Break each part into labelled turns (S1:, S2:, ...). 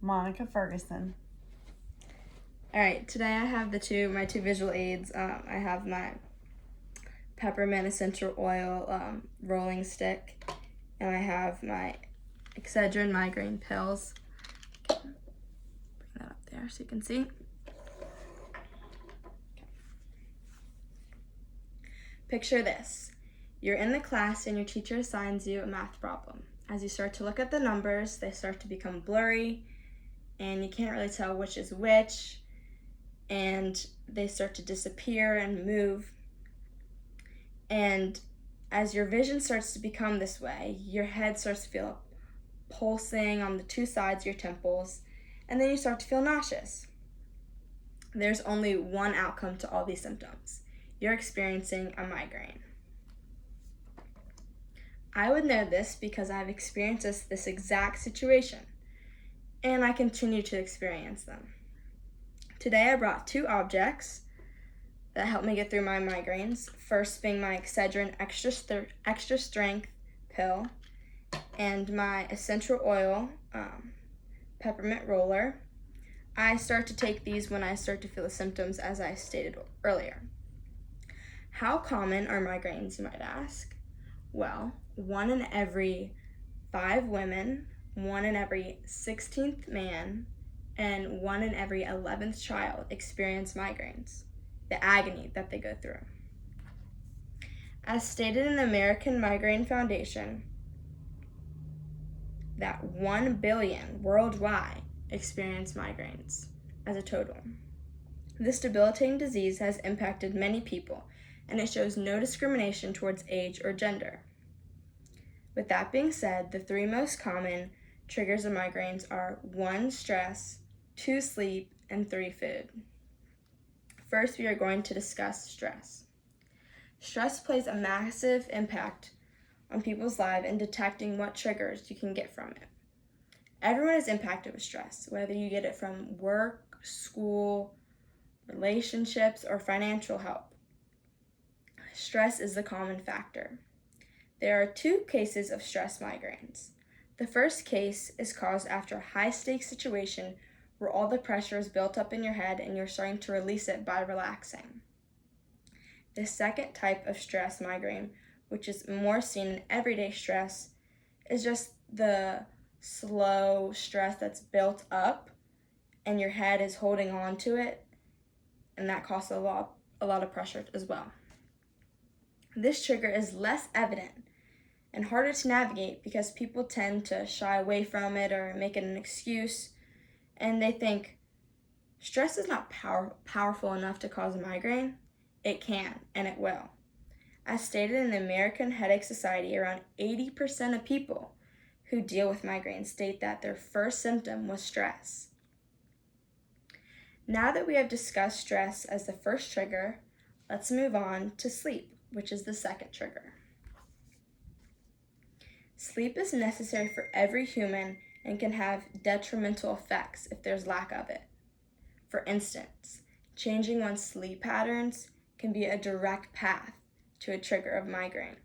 S1: Monica Ferguson.
S2: All right, today I have my two visual aids. I have my peppermint essential oil rolling stick, and I have my Excedrin migraine pills. Bring that up there so you can see. Okay. Picture this. You're in the class and your teacher assigns you a math problem. As you start to look at the numbers, they start to become blurry, and you can't really tell which is which, and they start to disappear and move. And as your vision starts to become this way, your head starts to feel pulsing on the two sides of your temples, and then you start to feel nauseous. There's only one outcome to all these symptoms. You're experiencing a migraine. I would know this because I've experienced this exact situation, and I continue to experience them. Today I brought two objects that help me get through my migraines. First being my Excedrin extra strength pill and my essential oil peppermint roller. I start to take these when I start to feel the symptoms, as I stated earlier. How common are migraines, you might ask? Well, 1 in every 5 women, 1 in every 16th man, and 1 in every 11th child experience migraines, the agony that they go through. As stated in the American Migraine Foundation, that 1 billion worldwide experience migraines as a total. This debilitating disease has impacted many people, and it shows no discrimination towards age or gender. With that being said, the 3 most common triggers of migraines are 1, stress, 2, sleep, and 3, food. First, we are going to discuss stress. Stress plays a massive impact on people's lives in detecting what triggers you can get from it. Everyone is impacted with stress, whether you get it from work, school, relationships, or financial help. Stress is the common factor. There are 2 cases of stress migraines. The first case is caused after a high-stakes situation where all the pressure is built up in your head and you're starting to release it by relaxing. The second type of stress migraine, which is more seen in everyday stress, is just the slow stress that's built up and your head is holding on to it, and that causes a lot of pressure as well. This trigger is less evident and harder to navigate because people tend to shy away from it or make it an excuse, and they think stress is not powerful enough to cause a migraine. It can, and it will. As stated in the American Headache Society, around 80% of people who deal with migraines state that their first symptom was stress. Now that we have discussed stress as the first trigger, let's move on to sleep, which is the second trigger. Sleep is necessary for every human and can have detrimental effects if there's lack of it. For instance, changing one's sleep patterns can be a direct path to a trigger of migraine.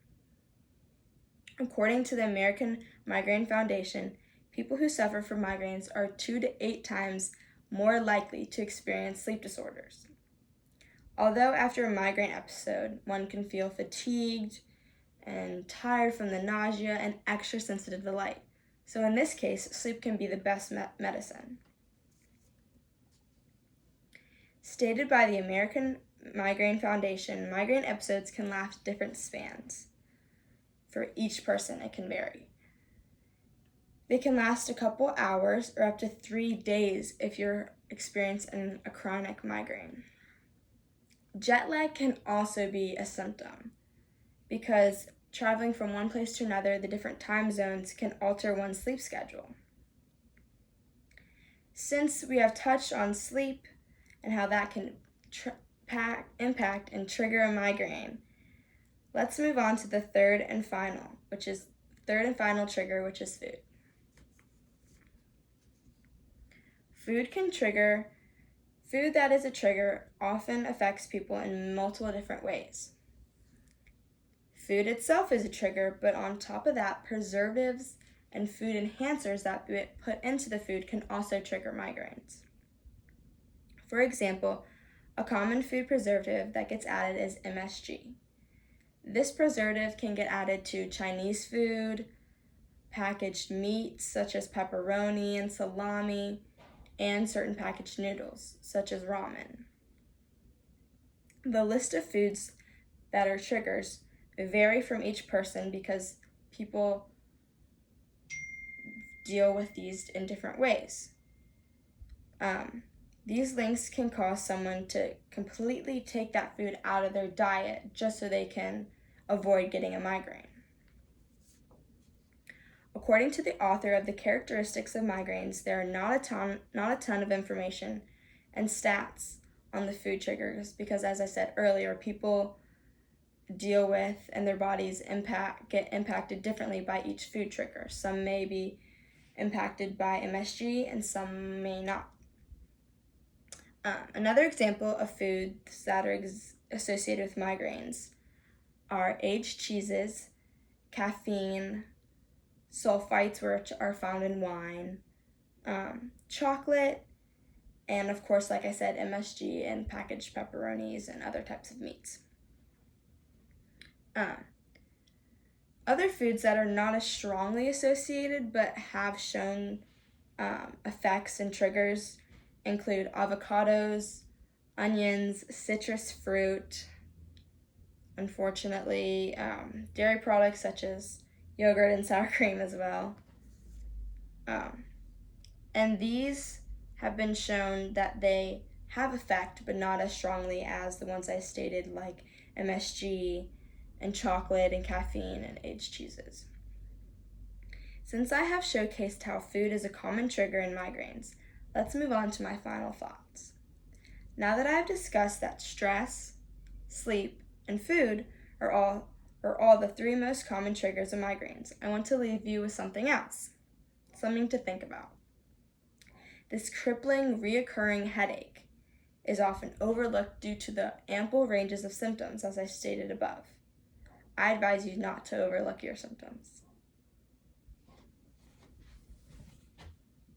S2: According to the American Migraine Foundation, people who suffer from migraines are 2 to 8 times more likely to experience sleep disorders. Although after a migraine episode, one can feel fatigued and tired from the nausea and extra sensitive to light. So in this case, sleep can be the best medicine. Stated by the American Migraine Foundation, migraine episodes can last different spans. For each person, it can vary. They can last a couple hours or up to 3 days if you're experiencing a chronic migraine. Jet lag can also be a symptom because traveling from one place to another, the different time zones can alter one's sleep schedule. Since we have touched on sleep and how that can impact and trigger a migraine, let's move on to the third and final trigger, which is food. Food that is a trigger often affects people in multiple different ways. Food itself is a trigger, but on top of that, preservatives, and food enhancers that we put into the food can also trigger migraines. For example, a common food preservative that gets added is MSG. This preservative can get added to Chinese food, packaged meats such as pepperoni and salami, and certain packaged noodles such as ramen. The list of foods that are triggers vary from each person because people deal with these in different ways. These links can cause someone to completely take that food out of their diet just so they can avoid getting a migraine. According to the author of The Characteristics of Migraines, there are not a ton of information and stats on the food triggers because, as I said earlier, people deal with and their bodies get impacted differently by each food trigger. Some may be impacted by MSG and some may not. Another example of foods that are associated with migraines are aged cheeses, caffeine, sulfites, which are found in wine, chocolate, and of course, like I said, MSG and packaged pepperonis and other types of meats. Other foods that are not as strongly associated but have shown effects and triggers include avocados, onions, citrus fruit, unfortunately, dairy products such as yogurt and sour cream as well. And these have been shown that they have effect, but not as strongly as the ones I stated, like MSG and chocolate and caffeine and aged cheeses. Since I have showcased how food is a common trigger in migraines, let's move on to my final thoughts. Now that I have discussed that stress, sleep, and food are all the three most common triggers of migraines, I want to leave you with something else, something to think about. This crippling, reoccurring headache is often overlooked due to the ample ranges of symptoms, as I stated above. I advise you not to overlook your symptoms.